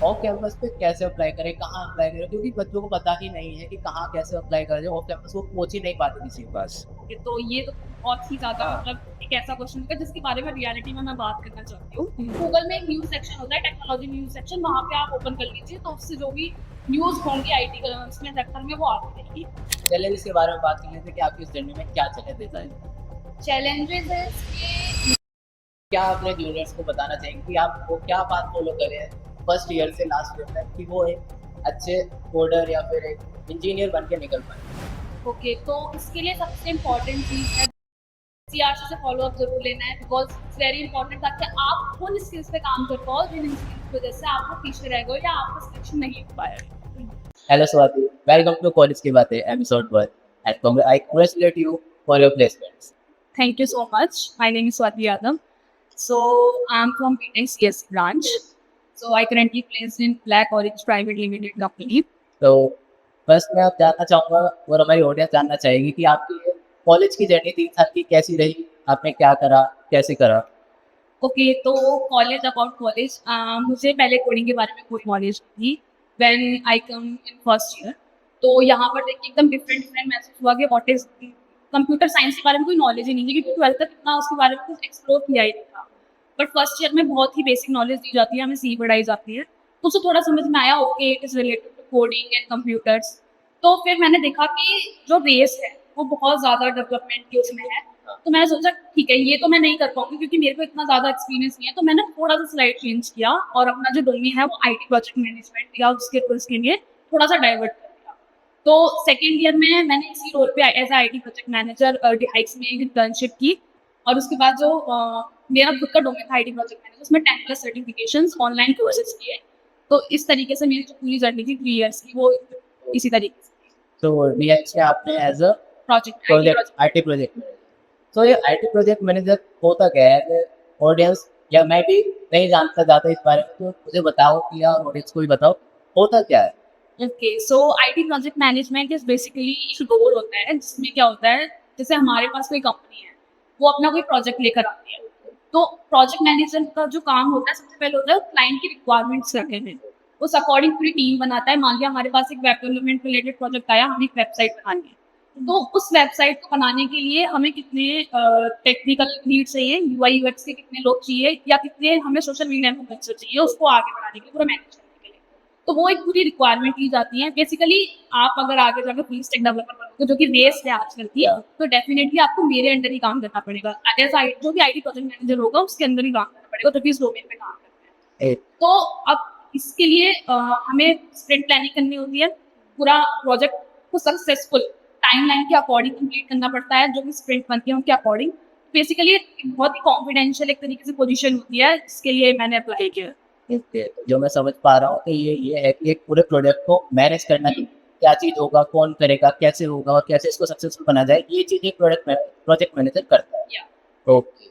Off campus पे कैसे apply करें, कहाँ अप्लाई करें? क्योंकि बच्चों को पता ही नहीं है कि कहाँ कैसे अप्लाई करें, ऑफ कैंपस वो पहुँच ही नहीं पाते किसी के पास। तो ये तो बहुत ही ज़्यादा हाँ। मतलब एक ऐसा क्वेश्चन होगा जिसके बारे में रियलिटी में मैं बात करना चाहती हूँ। हुँ। गूगल में एक न्यूज़ सेक्शन होता है, टेक्नोलॉजी न्यूज़ सेक्शन, वहाँ पे आप ओपन कर लीजिए तो उससे जो भी न्यूज़ होंगी आईटी उसमें सेक्टर में वो आती रहेगी। चैलेंजेस के बारे में बात कर लेते हैं कि आपकी इस जर्नी में क्या चैलेंजेस आए? चैलेंजेस है कि क्या अपने जूनियर्स को बताना चाहेंगे कि आप वो क्या बात फ़ॉलो करें फर्स्ट ईयर से लास्ट ईयर तक कि वो एक अच्छे कोडर या फिर एक इंजीनियर बन के निकल पाएँ? ओके, तो इसके लिए सबसे इम्पोर्टेंट चीज़ है सीआरसी से फॉलो अप ज़रूर लेना है बिकॉज़ इट्स वेरी इम्पोर्टेंट ताकि आप उन स्किल्स पे काम कर पाओ जिन स्किल्स की वजह से आप वो पीछे रह गए या आपका सिलेक्शन नहीं हो पाया है। Hello Swati, welcome to college की बातें episode 1 and I congratulate you for your placements. Thank you so much. My name is Swati Yadav. So I'm from BTEC CS branch. So I currently placed in Black Orange Private Limited company. तो first मैं आप जानना चाहूँगा और हमारी audience जानना चाहेगी कि आपकी कॉलेज की जर्नी 3 साल की कैसी रही? आपने क्या करा? कैसे करा? ओके, तो कॉलेज अबाउट कॉलेज मुझे पहले कोडिंग के बारे में कोई नॉलेज नहीं थी when I come in first year. तो यहाँ पर देख के एकदम डिफरेंट डिफरेंट महसूस हुआ कि व्हाट इज कंप्यूटर साइंस के बारे में कोई नॉलेज ही नहीं थी क्योंकि ट्वेल्थ तक इतना उसके बारे में कुछ एक्सप्लोर किया ही नहीं था। बट फर्स्ट ईयर में बहुत ही बेसिक नॉलेज दी जाती है, हमें सी पढ़ाई जाती है, तो उससे थोड़ा समझ में आया okay it is related to coding and computers. तो फिर मैंने देखा कि जो रेस है वो बहुत ज़्यादा डेवलपमेंट की उसमें है। तो मैंने सोचा ठीक है ये तो मैं नहीं कर पाऊंगी क्योंकि मेरे को इतना ज़्यादा एक्सपीरियंस नहीं है, तो मैंने थोड़ा सा स्लाइड चेंज किया और अपना जो डोमेन है वो आईटी प्रोजेक्ट मैनेजमेंट या उसके कोर्स के लिए थोड़ा सा डाइवर्ट कर दिया। तो सेकेंड ईयर में मैंने इसी रोल पे एज आईटी प्रोजेक्ट मैनेजर डिहाइक्स में इंटर्नशिप की और उसके बाद जो मेरा खुद का डोमेन था आईटी प्रोजेक्ट मैनेजर उसमें 10+ सर्टिफिकेशंस ऑनलाइन कोर्सेज किए। तो इस तरीके से मेरी जो पूरी जर्नी थी 3 इयर्स की वो इसी तरीके से तो डीएक्स में आपने as a project IT project project. IT project manager. तो ये आईटी प्रोजेक्ट मैनेजर होता क्या है? ऑडियंस या मैं भी नहीं जानता ज़्यादा इस बारे में, तो मुझे बताओ कि या ऑडियंस को भी बताओ, होता क्या है? Okay, so IT project management is basically एक रोल होता है जिसमें क्या होता है जैसे हमारे पास कोई कंपनी है वो अपना कोई प्रोजेक्ट लेकर आती है, तो प्रोजेक्ट मैनेजर का जो काम होता है सबसे पहले होता है क्लाइंट की रिक्वायरमेंट्स रखने में, उस अकॉर्डिंग पूरी टीम बनाता है। मान लिया हमारे पास एक वेब डेवलपमेंट रिलेटेड प्रोजेक्ट आया, हमें एक वेबसाइट बनानी है, तो उस वेबसाइट को बनाने के लिए हमें कितने टेक्निकल नीड चाहिए, यूआई यूएक्स के कितने लोग चाहिए या कितने हमें सोशल मीडिया इन्फ्लुएंसर चाहिए उसको आगे बढ़ाने के लिए, पूरा मैनेज करने के लिए। तो वो एक पूरी रिक्वायरमेंट ली जाती है। बेसिकली आप अगर आगे जाकर फुल स्टैक डेवलपर बनोगे जो कि रेस है आजकल की, तो डेफिनेटली आपको मेरे अंडर ही काम करना पड़ेगा। एज जो भी आईटी प्रोजेक्ट मैनेजर होगा उसके अंदर ही काम करना पड़ेगा जो कि इस डोमेन पे काम करते हैं। ए, तो अब इसके लिए हमें स्प्रिंट प्लानिंग करनी होती है, पूरा प्रोजेक्ट को सक्सेसफुल टाइमलाइन के अकॉर्डिंग कंप्लीट करना पड़ता है, जो भी स्प्रिंट बनती है उनके अकॉर्डिंग। बेसिकली बहुत ही कॉन्फिडेंशियल एक तरीके से पोजीशन होती है, इसके लिए मैंने अप्लाई किया। जो मैं समझ पा रहा हूँ कि ये है कि एक पूरे प्रोजेक्ट को मैनेज करना कि क्या चीज़ होगा, कौन करेगा, कैसे होगा और कैसे इसको सक्सेसफुल बना जाए, ये चीज़ एक प्रोजेक्ट मैनेजर करता है। या ओके।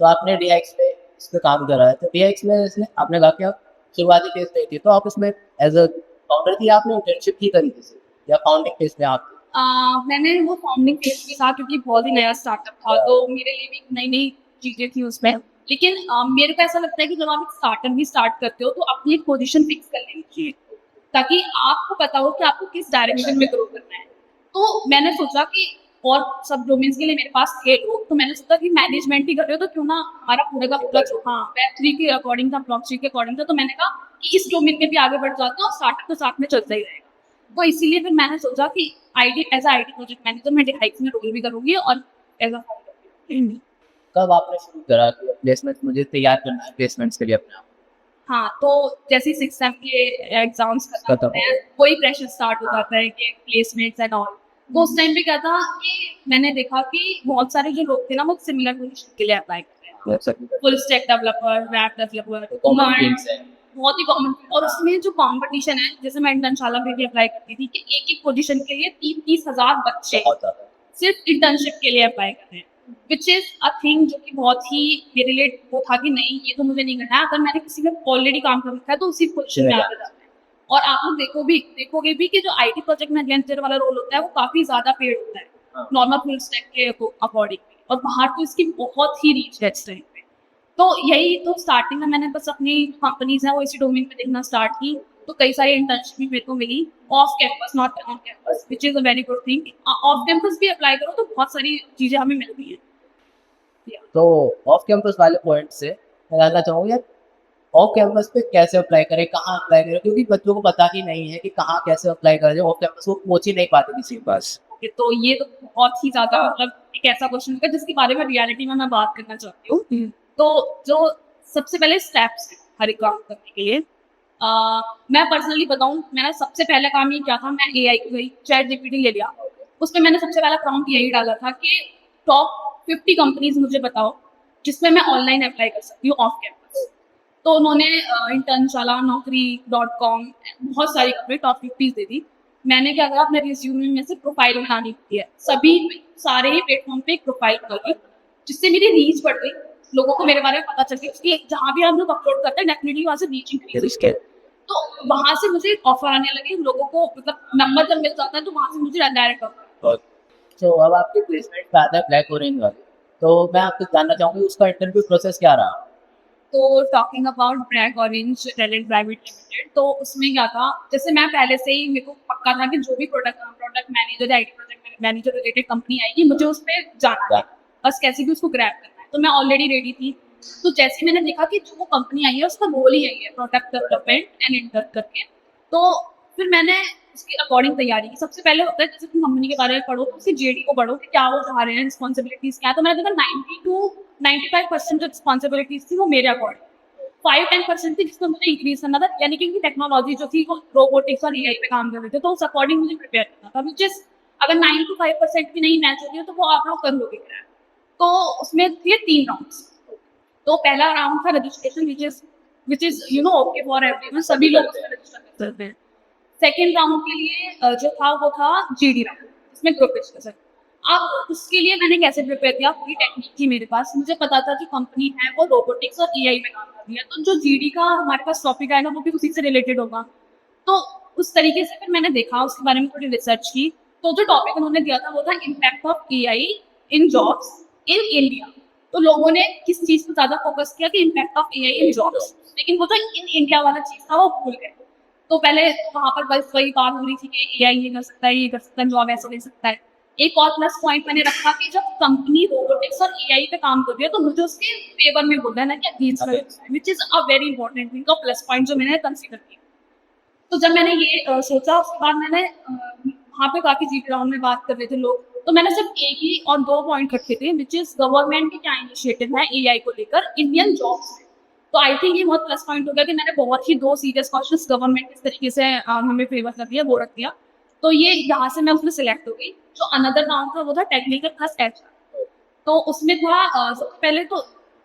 तो आपने डीएक्स पे इस पे काम करा है, तो डीएक्स में इसमें आपने कहा कि आप शुरुआती फेज़ पे थी, तो आप इसमें एज़ अ फाउंडर थी, आपने इंटर्नशिप की तरीके से या फाउंडिंग फेज़ में आप थे? मैंने वो फाउंडिंग फेज में था क्योंकि बहुत ही नया स्टार्टअप था, तो मेरे लिए भी नई नई चीजें थी उसमें। लेकिन मेरे को ऐसा लगता है कि जब आप एक स्टार्टअप भी स्टार्ट करते हो तो अपनी एक पोजीशन फिक्स कर लेनी चाहिए ताकि आपको पता हो कि आपको किस डायरेक्शन में ग्रो करना है। तो मैंने सोचा कि और सब डोमेन्स के लिए मेरे पास थे लोग, तो मैंने सोचा कि मैनेजमेंट ही कर रहे हो तो क्यों ना हमारा पूरे का पूरा जो हाँ वेब 3 के अकॉर्डिंग था, ब्लॉकचेन के अकॉर्डिंग था, तो मैंने कहा कि इस डोमेन में भी आगे बढ़ जाते हैं और स्टार्टअप तो साथ में चलता ही रहेगा। तो इसीलिए फिर मैंने सोचा कि IT as IT project manager मैं डिहाइक्स में रोल भी करूंगी और एज अ फाउंडर भी। कब आपने शुरू करा कि प्लेसमेंट मुझे तैयार करना है प्लेसमेंट्स के लिए अपने आप हाँ, तो जैसे 6 सेम के एग्जाम्स खत्म को? होते हैं वही प्रेशर स्टार्ट हो जाता है कि प्लेसमेंट्स एंड ऑल। तो उस टाइम पे क्या था कि मैंने देखा कि बहुत सारे जो लोग थे ना वो सिमिलर पोजीशन के लिए अप्लाई कर रहे हैं, तो सब full stack developer, web developer, common command, things है। बहुत ही कॉमन। और उसमें जो कंपटीशन है जैसे मैं इंटर्नशाला में भी अप्लाई करती थी कि एक एक पोजीशन के लिए 30-30 हज़ार बच्चे बहुत ज़्यादा। सिर्फ इंटर्नशिप के लिए अप्लाई कर रहे हैं, विच इज अ थिंग जो कि बहुत ही मेरे लिए वो था कि नहीं ये तो मुझे नहीं करना है। अगर मैंने किसी में ऑलरेडी काम कर रखा है तो उसी पोजीशन में आगे जाना है। और आप लोग देखोगे भी कि जो आईटी प्रोजेक्ट मैनेजर वाला रोल होता है वो काफी ज्यादा पेड होता है नॉर्मल फुल स्टैक के अकॉर्डिंग, और बाहर तो इसकी बहुत ही रीच है इस टाइम पे। तो यही तो स्टार्टिंग में मैंने बस अपनी कंपनीज हैं वो इसी डोमेन पे देखना स्टार्ट की, तो कई सारी इंटर्नशिप भी मेरे को मिली off campus, not on campus, which is a very good thing. Off campus भी अप्लाई करो तो बहुत सारी चीज़ें हमें मिलती हैं। तो ऑफ कैंपस वाले पॉइंट से मैं जानना चाहूँगा ऑफ कैंपस पे कैसे अप्लाई करें, कहाँ अप्लाई करें? क्योंकि बच्चों को पता ही नहीं है कि कहाँ कैसे अप्लाई करें, ऑफ कैंपस वो पहुँच ही नहीं पाते किसी के पास। ओके, तो ये तो बहुत ही ज़्यादा मतलब एक ऐसा क्वेश्चन है जिसके बारे में रियलिटी में मैं बात करना चाहती हूँ। तो जो सबसे पहले स्टेप्स हैं हर एक काम करने के लिए, मैं पर्सनली बताऊँ, मेरा सबसे पहला काम ये क्या था, मैं एआई की गई, चैट जीपीटी ले लिया। उसमें मैंने सबसे पहला प्रॉम्प्ट यही डाला था कि टॉप 50 कंपनीज़ मुझे बताओ, जिसमें मैं ऑनलाइन अप्लाई कर सकती हूँ ऑफ कैंपस। तो उन्होंने इंटर्नशाला, naukri.com बहुत सारी कंपनी टॉप 50 दे दी। मैंने क्या करा, अपने रिज्यूमे में से प्रोफाइल बनानी होती है। सभी सारे ही प्लेटफ़ॉर्म पे एक प्रोफाइल बनाई, जिससे मेरी रीच बढ़ गई। लोगों को मेरे बारे में पता चल गया कि जहाँ भी हम लोग अपलोड करते हैं डेफिनिटली वहाँ से रीच इंक्रीज़ होती है। तो वहाँ से मुझे ऑफ़र आने लगे, लोगों को मतलब नंबर जब मिल जाता है तो वहाँ से मुझे डायरेक्ट ऑफ़र। और तो अब आपकी प्लेसमेंट पे आता है ब्लैक ऑरेंज वाली, तो मैं आपसे जानना चाहूँगी उसका इंटरव्यू प्रोसेस क्या रहा? तो talking about black orange talent private limited, तो उसमें क्या था, जैसे मैं पहले से ही मेरे को पक्का था कि जो भी प्रोडक्ट मैनेजर या IT project manager related company आएगी मुझे उस पे जाना है, बस कैसे भी उसको ग्रैब करना है। तो मैं ऑलरेडी रेडी थी। तो जैसे ही मैंने देखा कि जो वो कंपनी आई है उसका रोल ही यही है, प्रोडक्ट डेवलपमेंट एंड इंटर करके, तो फिर मैंने उसके अकॉर्डिंग तैयारी की। सबसे पहले होता है जैसे तुम कंपनी के बारे में पढ़ो तो उसकी जेडी को पढ़ो कि क्या वो चाह रहे हैं, रिस्पॉन्सिबिलिटीज क्या है। तो मैंने देखा 90 टू 95% जो रिस्पॉन्सिबिलिटीज थी वो मेरे अकॉर्डिंग, 5-10% थी जिसको मुझे इंक्रीज करना था, यानी कि टेक्नोलॉजी जो थी वो रोबोटिक्स और एआई पे काम कर रहे थे, तो उस अकॉर्डिंग मुझे प्रिपेयर करना था। विच इज अगर 9 to 5% भी नहीं मैच होती है तो वो आप लोग कर लोगे क्रैक। तो उसमें थे 3 राउंड्स। तो पहला राउंड था registration, which is okay for everyone, सभी लोग उसमें रजिस्टर कर सकते हैं। सेकंड राउंड के लिए जो था वो था जीडी राउंड, जिसमें ग्रुप डिस्कशन। अब उसके लिए मैंने कैसे प्रिपेयर किया, पूरी टेक्निक थी मेरे पास, मुझे पता था कि कंपनी है वो रोबोटिक्स और एआई में काम कर रही है, तो जो जीडी का हमारे पास टॉपिक आएगा वो भी उसी से रिलेटेड होगा। तो उस तरीके से फिर मैंने देखा, उसके बारे में थोड़ी रिसर्च की। तो जो टॉपिक उन्होंने दिया था वो था impact of AI in jobs in India. तो लोगों ने किस चीज़ पर ज़्यादा फोकस किया कि impact of AI in jobs, लेकिन वो जो इन इंडिया वाला चीज़ था वो भूल गए। तो पहले वहाँ पर बस वही बात हो रही थी कि एआई ये कर सकता है, ये कर सकता है, जॉब ऐसे ले सकता है। एक और प्लस पॉइंट मैंने रखा कि जब कंपनी रोबोटिक्स और एआई पे काम कर रही है तो मुझे उसके फेवर में बोलना है ना कि अगेंस्ट में, which is a very important thing और प्लस पॉइंट जो मैंने कंसीडर किया। तो जब मैंने ये सोचा उसके बाद मैंने वहाँ पे काफ़ी जीके राउंड में बात कर रहे थे लोग, तो मैंने सिर्फ एक ही और 2 पॉइंट रखे थे, व्हिच इज़ गवर्नमेंट के क्या इनिशिएटिव है एआई को लेकर इंडियन जॉब्स में। तो आई थिंक ये बहुत प्लस पॉइंट हो गया कि मैंने बहुत ही 2 सीरियस क्वेश्चंस गवर्नमेंट किस तरीके से हमें फेवर कर रही है वो रख दिया। तो ये यहाँ से मैं उसमें सिलेक्ट हो गई। जो अनदर राउंड था वो था टेक्निकल प्लस एचआर। तो उसमें थोड़ा सबसे पहले तो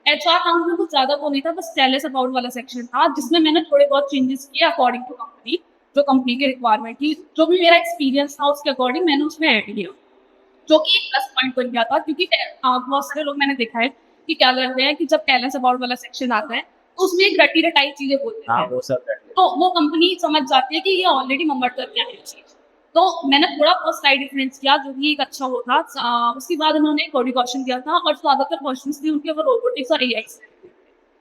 एचआर राउंड में कुछ ज़्यादा वो नहीं था, बस टेल अस अबाउट वाला सेक्शन था, जिसमें मैंने थोड़े बहुत चेंजेस किए अकॉर्डिंग टू कंपनी, जो कंपनी की रिक्वायरमेंट थी, जो भी मेरा एक्सपीरियंस था उसके अकॉर्डिंग मैंने उसमें ऐड किया, जो कि एक प्लस पॉइंट बन गया था। क्योंकि बहुत सारे लोग मैंने देखा है कि क्या करते हैं कि जब टेल अस अबाउट वाला सेक्शन आता है तो उसमें एक रटी रटाई चीज़ें बोलते हाँ, हैं, वो सब कर तो वो कंपनी समझ जाती है कि ये ऑलरेडी मम्मट करके आई है चीज़। तो मैंने थोड़ा बहुत स्लाइड डिफरेंस किया जो कि एक अच्छा वो था। उसके बाद उन्होंने कोडिंग क्वेश्चन दिया था और ज़्यादातर क्वेश्चंस थे उनके वो रोबोटिक्स और एआई से।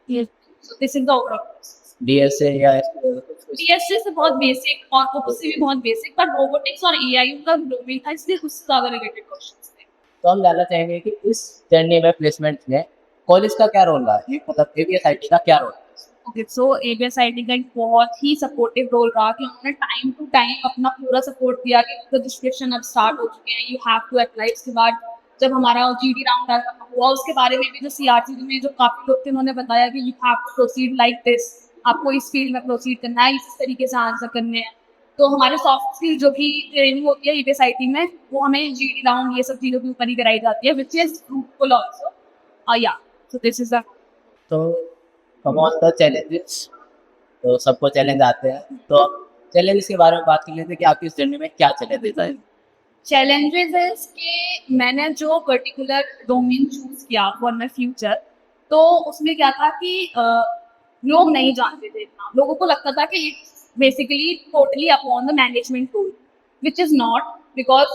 ये so this is the overall process. DSA या कुछ डीएसए से बहुत बेसिक और ओपी से भी बहुत बेसिक, पर रोबोटिक्स और एआई का डोमेन था इसलिए उससे ज़्यादा रिलेटेड क्वेश्चंस थे। तो हम जानना चाहेंगे कि इस जर्नी में प्लेसमेंट में कॉलेज का क्या रोल रहा है? एक मतलब एबीएसआईटी का क्या रोल है? ओके, सो एबीएसआईटी का एक बहुत ही सपोर्टिव रोल रहा कि उन्होंने टाइम टू टाइम अपना पूरा सपोर्ट दिया कि रजिस्ट्रेशन अब स्टार्ट हो चुके हैं, यू हैव टू अप्लाई। उसके बाद जब हमारा जीडी राउंड हुआ उसके बारे में भी जो सीआरटी में जो काफ़ी लोग थे उन्होंने बताया कि you have to proceed like this, आपको इस फील्ड में प्रोसीड करना है, इस तरीके से आंसर करने हैं। तो हमारे सॉफ्ट स्किल जो भी ट्रेनिंग होती है एबीएसआईटी में वो हमें जीडी राउंड ये सब चीज़ों के ऊपर ही कराई जाती है, विच इज़ फ्रूटफुल ऑल्सो। या सो दिस इज द तो कम ऑन द चैलेंजेस, तो सबको चैलेंज आते हैं, तो चैलेंज के बारे में बात कर लेते हैं कि आपकी इस जर्नी में क्या चैलेंजेस आए? चैलेंजेस इज कि मैंने जो पर्टिकुलर डोमेन चूज किया फॉर माई फ्यूचर, तो उसमें क्या था कि लोग नहीं जानते थे इतना, लोगों को लगता था कि it's basically totally upon the management tool, which is not, because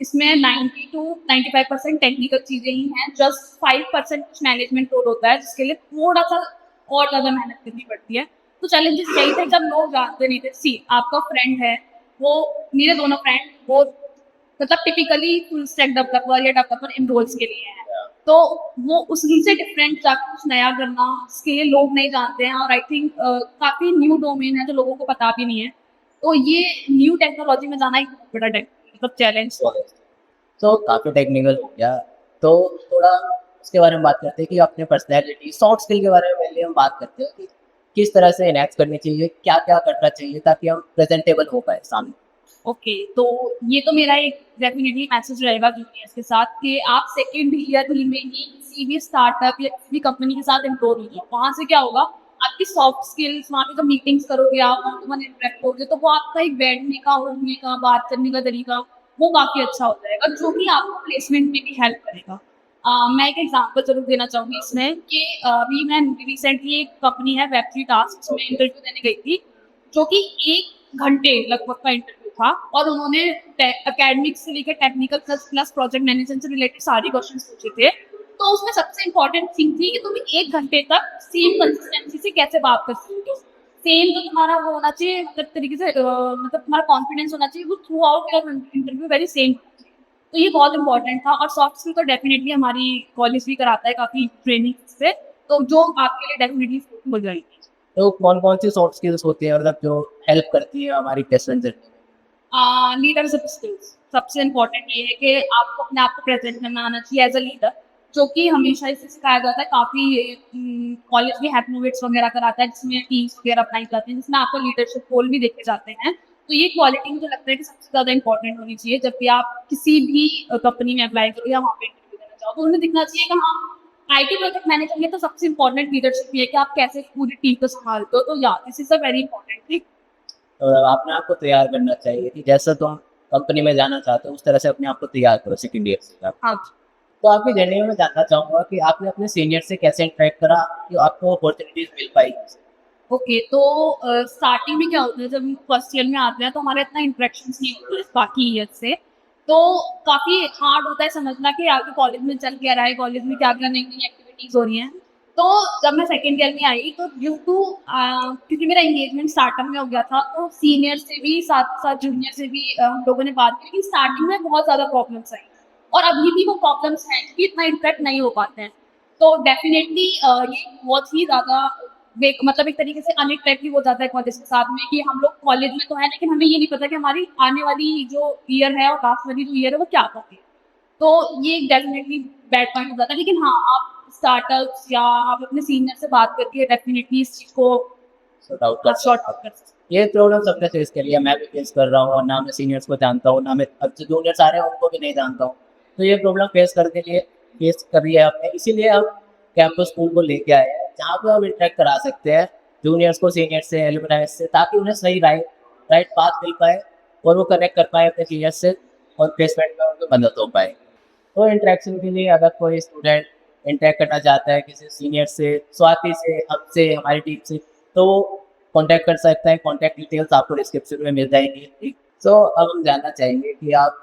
इसमें 90 to 95% टेक्निकल चीज़ें ही हैं, जस्ट 5% कुछ मैनेजमेंट रोल होता है, जिसके लिए थोड़ा-सा और ज़्यादा मेहनत करनी पड़ती है। तो चैलेंजेस यही थे जब लोग जानते नहीं थे। सी आपका फ्रेंड है, वो मेरे दोनों फ्रेंड वो मतलब टिपिकली फुल स्टैक डेवलपर या डेवलपर इन रोल्स के लिए हैं। तो वो उस उनसे डिफरेंट जाके कुछ नया करना, इसके लिए लोग नहीं जानते हैं और आई थिंक काफ़ी न्यू डोमेन है जो लोगों को पता भी नहीं है। तो ये न्यू टेक्नोलॉजी में जाना एक बहुत बड़ा मतलब चैलेंज था। तो काफ़ी टेक्निकल हो गया। तो थोड़ा उसके बारे में बात करते हैं कि अपने पर्सनैलिटी, सॉफ्ट स्किल के बारे में पहले हम बात करते हैं कि किस तरह से इनैक्ट करनी चाहिए, क्या-क्या करना चाहिए ताकि हम प्रेज़ेंटेबल हो पाएँ सामने। ओके, तो ये तो मेरा एक डेफ़िनिटली मैसेज रहेगा जूनियर्स के साथ कि आप सेकंड ईयर में ही किसी भी स्टार्टअप या किसी भी कंपनी के साथ एनरोल होइए। वहाँ से क्या होगा, आपकी सॉफ्ट स्किल्स, वहाँ पे जब मीटिंग्स करोगे आप, वन टू वन इंटरैक्ट करोगे, तो वो आपका एक बैठने का, उठने का, बात करने का तरीका, वो काफ़ी अच्छा हो जाएगा, जो कि आपको प्लेसमेंट में भी हेल्प करेगा। मैं एक एग्ज़ाम्पल ज़रूर देना चाहूँगी इसमें कि अभी मैं रिसेंटली एक कंपनी है वेब3 टास्क, उसमें इंटरव्यू देने गई थी, जो कि 1 घंटे लगभग का इंटरव्यू था और उन्होंने एकेडमिक से लेकर technical plus plus project management से रिलेटेड सारे क्वेश्चंस पूछे थे। तो उसमें सबसे इम्पोर्टेंट थिंग थी कि तुम 1 घंटे तक सेम कंसिस्टेंसी से कैसे बात कर सकते हो। सेम जो तुम्हारा वो होना चाहिए मतलब तरीके से मतलब तुम्हारा कॉन्फिडेंस होना चाहिए वो through out your interview very same होना चाहिए। तो ये बहुत इम्पोर्टेंट था और सॉफ्ट स्किल तो डेफिनिटली हमारी कॉलेज भी कराता है काफ़ी ट्रेनिंग से, तो जो आपके लिए डेफिनिटली फ्रूटफुल हो जाएगी। तो कौन-कौन सी सॉफ्ट स्किल्स होती हैं मतलब जो हेल्प करती है हमारी प्लेसमेंट जर्नी में? लीडरशिप स्किल्स सबसे इम्पोर्टेंट ये है कि आपको अपने आप को प्रेजेंट करना आना चाहिए एज अ लीडर, जो कि हमेशा इसे सिखाया जाता है। काफ़ी कॉलेज में हैप्पीनोवेट्स वगैरह कराता है जिसमें टीम्स वगैरह अपनाई जाती हैं, जिसमें आपको लीडरशिप रोल भी देखे जाते हैं। तो ये क्वालिटी मुझे लगता है कि सबसे ज़्यादा इंपॉर्टेंट होनी चाहिए जब भी आप किसी भी कंपनी में अप्लाई करो या वहाँ पे इंटरव्यू देना चाहो, तो उन्हें दिखना चाहिए कि हाँ, आईटी प्रोजेक्ट मैनेजर में तो सबसे इम्पोर्टेंट लीडरशिप ये है कि आप कैसे पूरी टीम को संभालते हो। तो या this is a very important thing. तो अपने आप को तैयार करना चाहिए कि जैसा तुम कंपनी में जाना चाहते हो उस तरह से अपने आप को तैयार करो सेकंड ईयर से आप। हाँ। तो आपकी जर्नी में मैं जानना चाहूँगा कि आपने अपने सीनियर से कैसे इंटरैक्ट करा कि आपको अपॉर्च्युनिटीज़ मिल पाई? ओके, तो स्टार्टिंग में क्या होता है जब हम फर्स्ट ईयर में आते हैं तो हमारा इतना इंटरेक्शंस नहीं होते हैं बाकी ईयर से। तो काफ़ी हार्ड होता है समझना कि आगे कॉलेज में चल क्या रहा है, कॉलेज में क्या-क्या नई-नई एक्टिविटीज़ हो रही हैं। तो जब मैं सेकंड ईयर में आई तो ड्यू टू क्योंकि मेरा एंगेजमेंट स्टार्टअप में हो गया था तो सीनियर से भी साथ-साथ जूनियर से भी हम लोगों ने बात की, लेकिन स्टार्टिंग में बहुत ज़्यादा प्रॉब्लम्स आई और अभी भी वो प्रॉब्लम्स हैं क्योंकि इतना इंटरेक्ट नहीं हो पाते हैं। तो डेफ़िनेटली ये बहुत ही ज़्यादा मतलब एक तरीके से अनएक्सपेक्टेड हो जाता है कॉलेज के साथ में कि हम लोग कॉलेज में तो हैं लेकिन हमें ये नहीं पता कि हमारी आने वाली जो ईयर है और लास्ट वाली जो ईयर है वो क्या होगी। तो ये डेफ़िनेटली बैड पॉइंट हो जाता है, लेकिन हाँ, आप स्टार्टअप्स या आप अपने सीनियर से बात करके डेफ़िनेटली इस चीज़ को सॉर्ट आउट कर सॉर्ट सकते आउट हैं। कर सकते हैं। ये प्रॉब्लम सबने फेस करी है, मैं भी फेस कर रहा हूँ और ना मैं सीनियर्स को जानता हूँ, ना मैं अब जो जूनियर्स आ रहे हैं उनको भी नहीं जानता हूँ। तो ये प्रॉब्लम फेस कर रही है आपने, इसीलिए हम कैंपस स्कूल को लेके आए हैं, जहाँ पे हम इंटरैक्ट करा सकते हैं जूनियर्स को सीनियर्स से, एलुमनाई से, ताकि उन्हें सही राइट पाथ मिल पाए और वो कनेक्ट कर पाएँ अपने सीनियर्स से और प्लेसमेंट में उनकी मदद हो पाए। तो इंटरेक्शन के लिए अगर कोई स्टूडेंट इंटरेक्ट करना चाहता है किसी सीनियर से, स्वाति से, हमसे, हमारी टीम से, तो वो कॉन्टैक्ट कर सकता है। कॉन्टैक्ट डिटेल्स आपको डिस्क्रिप्शन में मिल जाएँगी। ठीक, सो अब हम जानना चाहेंगे कि आप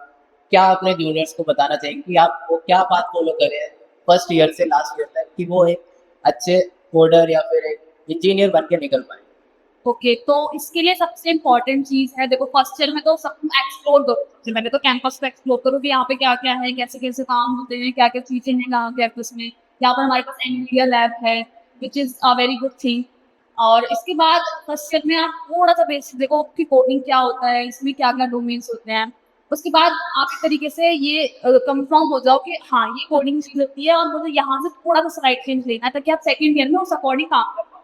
क्या अपने जूनियर्स को बताना चाहेंगे कि आप वो क्या पाथ फॉलो करें फर्स्ट ईयर से लास्ट ईयर तक कि वो एक अच्छे कोडर या फिर एक इंजीनियर बन के निकल पाएँ? ओके, तो इसके लिए सबसे इम्पोर्टेंट चीज़ है देखो फर्स्ट ईयर में तो सब तुम एक्सप्लोर करो। सबसे पहले तो कैंपस को एक्सप्लोर करो कि यहाँ पे क्या-क्या है, कैसे-कैसे काम होते हैं, क्या-क्या चीज़ें हैं यहाँ कैंपस में। यहाँ पर हमारे पास एनवीडिया लैब है, which is a very good thing. और इसके बाद फर्स्ट ईयर में आप थोड़ा-सा बेसिक देखो कि कोडिंग क्या होता है, इसमें क्या-क्या डोमेन्स होते हैं। उसके बाद आप एक तरीके से ये कन्फर्म हो जाओ कि हाँ, ये कोडिंग चीज़ होती है और मुझे यहाँ से थोड़ा-सा स्लाइड चेंज लेना है ताकि आप सेकंड ईयर में उस अकॉर्डिंग काम कर पाओ।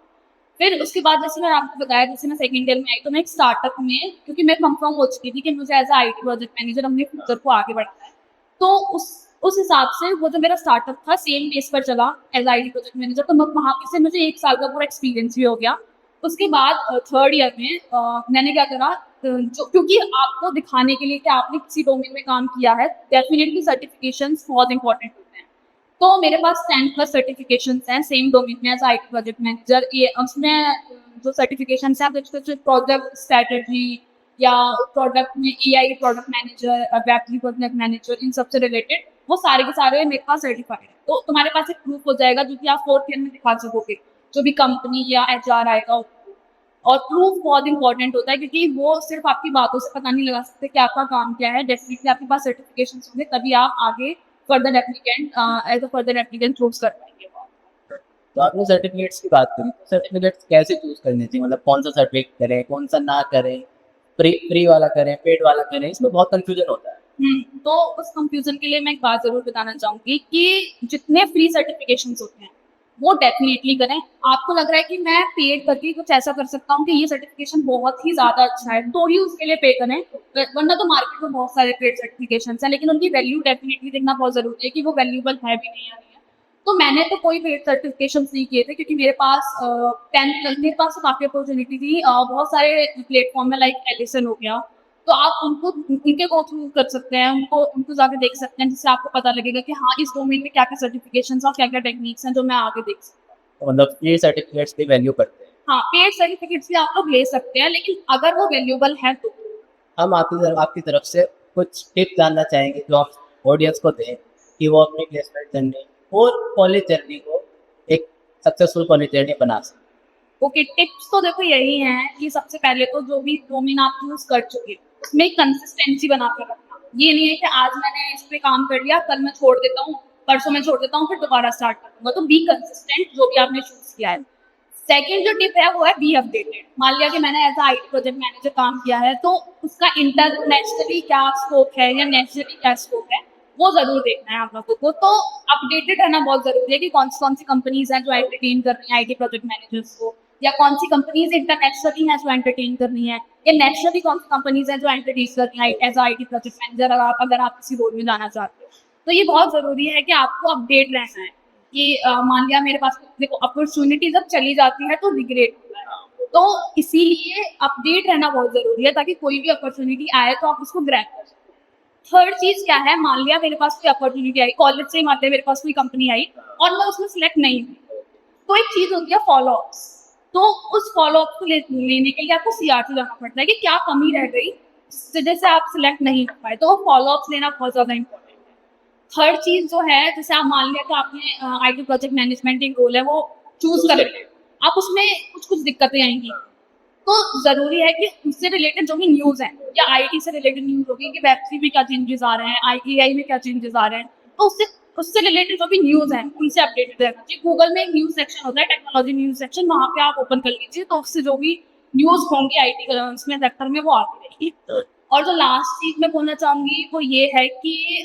फिर उसके बाद जैसे मैंने आपको बताया जैसे मैं सेकंड ईयर में आई तो मैं एक स्टार्टअप में क्योंकि मैं कंफर्म हो चुकी थी कि मुझे as a IT project manager अपने फ्यूचर को आगे बढ़ाना है। तो उस हिसाब से वो जो मेरा स्टार्टअप था सेम बेस पर चला एज़ आईटी प्रोजेक्ट मैनेजर, तो मैं वहाँ पे से मुझे 1 साल का पूरा एक्सपीरियंस भी हो गया। उसके बाद थर्ड ईयर में मैंने क्या करा जो क्योंकि आपको दिखाने के लिए कि आपने किसी डोमेन में काम किया है, डेफिनिटली सर्टिफिकेशंस बहुत इम्पोर्टेंट होते हैं। तो मेरे पास 10 प्लस सर्टिफिकेशंस हैं सेम डोमेन में एज़ आईटी प्रोजेक्ट मैनेजर। ये उसमें जो सर्टिफिकेशंस हैं कुछ-कुछ प्रोजेक्ट स्ट्रैटेजी, या प्रोडक्ट में AI product manager, web product manager, इन सब से रिलेटेड वो सारे के सारे मेरे पास सर्टिफाइड है। तो तुम्हारे पास एक प्रूफ हो जाएगा जो कि आप 4th ईयर में दिखा सकोगे, जो भी कंपनी या एचआर आएगा उसको। और प्रूफ बहुत इंपॉर्टेंट होता है क्योंकि वो सिर्फ आपकी बातों से पता नहीं लगा सकते कि आपका काम क्या है। डेफिनेटली आपके पास सर्टिफिकेशन होंगे तभी आप आगे further applicant as a further applicant choose कर पाएंगे। तो आपने सर्टिफिकेट्स की बात करी, तो सर्टिफिकेट्स कैसे चूज करने चाहिए, मतलब कौन सा सर्टिफिकेट करें, कौन सा ना करें, फ्री वाला करें, पेड वाला करें, इसमें बहुत कंफ्यूजन होता है। तो उस कंफ्यूजन के लिए मैं एक बात जरूर बताना चाहूंगी कि जितने फ्री सर्टिफिकेशंस होते हैं वो डेफिनेटली करें। आपको लग रहा है कि मैं पेड करके कुछ ऐसा कर सकता हूँ कि ये सर्टिफिकेशन बहुत ही ज्यादा अच्छा है तो ही उसके लिए पे करें, वरना तो मार्केट में बहुत सारे पेड सर्टिफिकेशंस हैं लेकिन उनकी वैल्यू डेफिनेटली देखना बहुत जरूरी है कि वो वैल्यूबल है भी नहीं है। तो मैंने तो कोई पेड सर्टिफिकेशंस नहीं किए थे क्योंकि मेरे पास मेरे पास तो काफ़ी अपॉर्चुनिटी थी। बहुत सारे प्लेटफॉर्म में लाइक एडिसन हो गया, तो आप उनके गो थ्रू कर सकते हैं, उनको उनको जाके देख सकते हैं जिससे आपको पता लगेगा कि हाँ इस डोमेन में क्या-क्या सर्टिफिकेशंस और क्या-क्या टेक्निक्स हैं जो मैं आगे देख सकती हूँ। तो मतलब फ्री सर्टिफिकेट्स की वैल्यू करते हैं। हाँ, पेड सर्टिफिकेट्स भी आप लोग ले सकते हैं लेकिन अगर वो वैल्यूएबल हैं तो। हम आपकी तरफ से कुछ टिप्स जानना चाहेंगे जो आप ऑडियंस को दें कि वो अपनी प्लेसमेंट जर्नी और कॉलेज जर्नी को एक सक्सेसफुल कॉलेज जर्नी बना सकें। ओके, टिप्स तो देखो यही है कि सबसे पहले तो जो भी डोमेन आप चूज कर चुके हो उसमें कंसिस्टेंसी बना कर रखना। ये नहीं है कि आज मैंने इस पे काम कर लिया कल मैं छोड़ देता हूँ, परसों मैं छोड़ देता हूँ फिर दोबारा स्टार्ट करूंगा। तो बी कंसिस्टेंट जो भी आपने चूज किया है। सेकंड जो टिप है वो है बी अपडेटेड। मान लिया कि मैंने एज आईटी प्रोजेक्ट मैनेजर काम किया है तो उसका इंटरनेशनली क्या स्कोप है या नेशनली क्या स्कोप है वो जरूर देखना है आप लोगों को। तो अपडेटेड रहना बहुत जरूरी है कि कौन सी कंपनीज हैं जो एंटरटेन कर रही हैं आईटी प्रोजेक्ट मैनेजर्स को, या कौन सी कंपनीज इंटरनेशनली हैं जो एंटरटेन कर रही हैं, या नेशनली कौन सी कंपनीज हैं जो एंटरटेन कर रही हैं एज आईटी प्रोजेक्ट मैनेजर अगर आप किसी रोल में जाना चाहते हो। तो ये बहुत जरूरी है कि आपको अपडेट रहना है कि मान लिया मेरे पास देखो अपॉर्चुनिटी जब चली जाती है तो रिग्रेट होता है, तो इसीलिए अपडेट रहना बहुत जरूरी है ताकि कोई भी अपॉर्चुनिटी आए तो आप उसको ग्रैब कर सकें। थर्ड चीज क्या है, मान लिया मेरे पास कोई अपॉर्चुनिटी आई कॉलेज से ही, मान लिया मेरे पास कोई कंपनी आई और मैं उसमें सिलेक्ट नहीं हुई, तो एक चीज होती है फॉलो अप्स। तो उस फॉलो अप को लेने के लिए आपको सीआरटी जाना पड़ता है कि क्या कमी रह गई जिससे जैसे आप सिलेक्ट नहीं हो पाए, तो वो फॉलो अप्स लेना बहुत ज्यादा इंपॉर्टेंट है। थर्ड चीज जो है, जैसे आप मान लिया कि आपने आईटी प्रोजेक्ट मैनेजमेंट एक रोल है वो चूज कर लिया, आप उसमें कुछ कुछ दिक्कतें आएंगी, तो जरूरी है कि उससे रिलेटेड जो भी न्यूज है या आईटी से रिलेटेड न्यूज होगी कि वेब3 में क्या चेंजेस आ रहे हैं, आईटीआई में क्या चेंजेस आ रहे हैं, तो उससे उससे रिलेटेड जो भी न्यूज है उनसे अपडेटेड रहना चाहिए। गूगल में एक न्यूज सेक्शन होता है, टेक्नोलॉजी न्यूज सेक्शन, वहां पे आप ओपन कर लीजिए तो उससे जो भी न्यूज होंगी आईटी उसमें सेक्टर में वो आती रहेगी। और जो लास्ट चीज मैं बोलना चाहूंगी वो ये है कि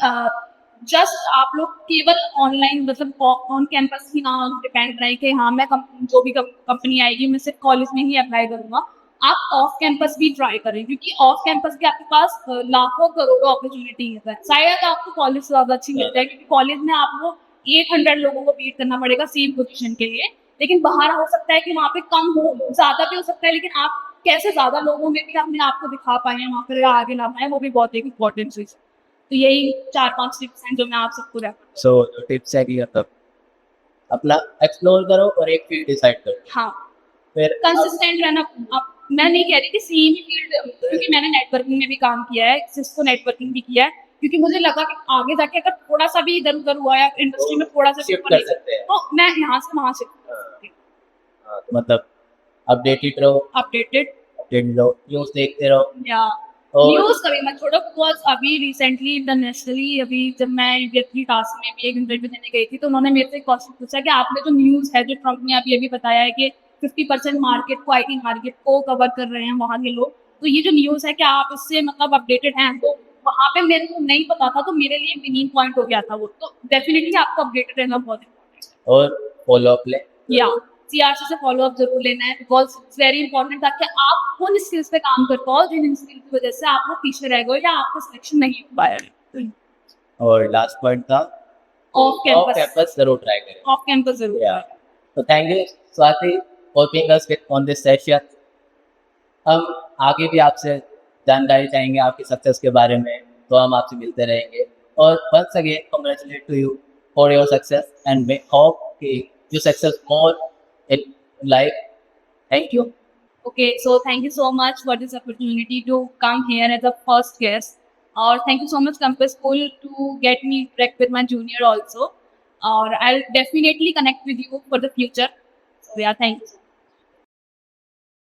जस्ट आप लोग केवल ऑनलाइन मतलब ऑन कैंपस ही ना डिपेंड रहे कि हाँ मैं जो भी कंपनी आएगी मैं सिर्फ कॉलेज में ही अप्लाई करूंगा। आप ऑफ कैंपस भी ट्राई करें क्योंकि ऑफ कैंपस भी आपके पास लाखों करोड़ों अपॉर्चुनिटी है। शायद आपको कॉलेज से ज्यादा अच्छी मिल जाए क्योंकि कॉलेज में आपको 800 लोगों को बीट करना पड़ेगा सेम पोजीशन के लिए, लेकिन बाहर हो सकता है कि वहाँ पे कम हो, ज्यादा भी हो सकता है, लेकिन आप कैसे ज्यादा लोगों में भी अपने आप को दिखा पाए वहाँ पर आगे ला पाए वो भी बहुत एक इम्पोर्टेंट चीज है। तो यही 4-5 टिप्स हैं जो मैं आप सबको रेफर। सो टिप्स है कि मतलब अपना एक्सप्लोर करो और एक फील्ड डिसाइड करो, हाँ, फिर कंसिस्टेंट रहना। आप मैं नहीं कह रही कि सेम ही फील्ड, क्योंकि मैंने नेटवर्किंग में भी काम किया है, सिस्को नेटवर्किंग भी किया है, क्योंकि मुझे लगा कि आगे जाके अगर थोड़ा सा भी इधर उधर हुआ या इंडस्ट्री में थोड़ा सा शिफ्ट कर सकते हैं। तो मैं यहाँ से वहाँ शिफ्ट कर सकती हूँ। हाँ, तो मतलब अपडेटेड रहो, अपडेटेड अपडेट रहो, न्यूज़ देखते रहो या और न्यूज कभी मत छोड़ो, बिकॉज अभी रिसेंटली इंटरनेशनली अभी जब मैं यूपीएससी टास्क में भी एक इंटरव्यू देने गई थी तो उन्होंने मेरे से एक क्वेश्चन पूछा कि आपने जो न्यूज है जो ट्रम्प ने अभी अभी बताया है कि 50% मार्केट को आईटी मार्केट को कवर कर रहे हैं वहाँ के लोग, तो ये जो न्यूज है क्या आप इससे मतलब अपडेटेड हैं? तो वहाँ पे मेरे को नहीं पता था तो मेरे लिए विनिंग पॉइंट हो गया था वो। तो डेफिनेटली आपको अपडेटेड रहना बहुत इम्पोर्टेंट है और फॉलो अप ले या सीआरसी से फॉलो अप जरूर लेना है बिकॉज इट्स वेरी इंपॉर्टेंट ताकि आप उन स्किल्स पे काम कर पाओ जिन स्किल्स की वजह से आप लोग पीछे रह गए या आपका सिलेक्शन नहीं हो पाया। और लास्ट पॉइंट था ऑफ कैंपस जरूर ट्राई करें। ऑफ कैंपस जरूर Yeah. तो thank you Swati for being us on this session. हम आगे भी आपसे जानकारी चाहेंगे आपकी सक्सेस के बारे में, तो हम आपसे मिलते रहेंगे और once again congratulate to you for your success and may hope कि you success more in life. Thank you. Okay, so thank you so much for this opportunity to come here as a first guest. Or thank you so much, Campus School, to get me direct with my junior also. Or I'll definitely connect with you for the future. So yeah, thank you so much.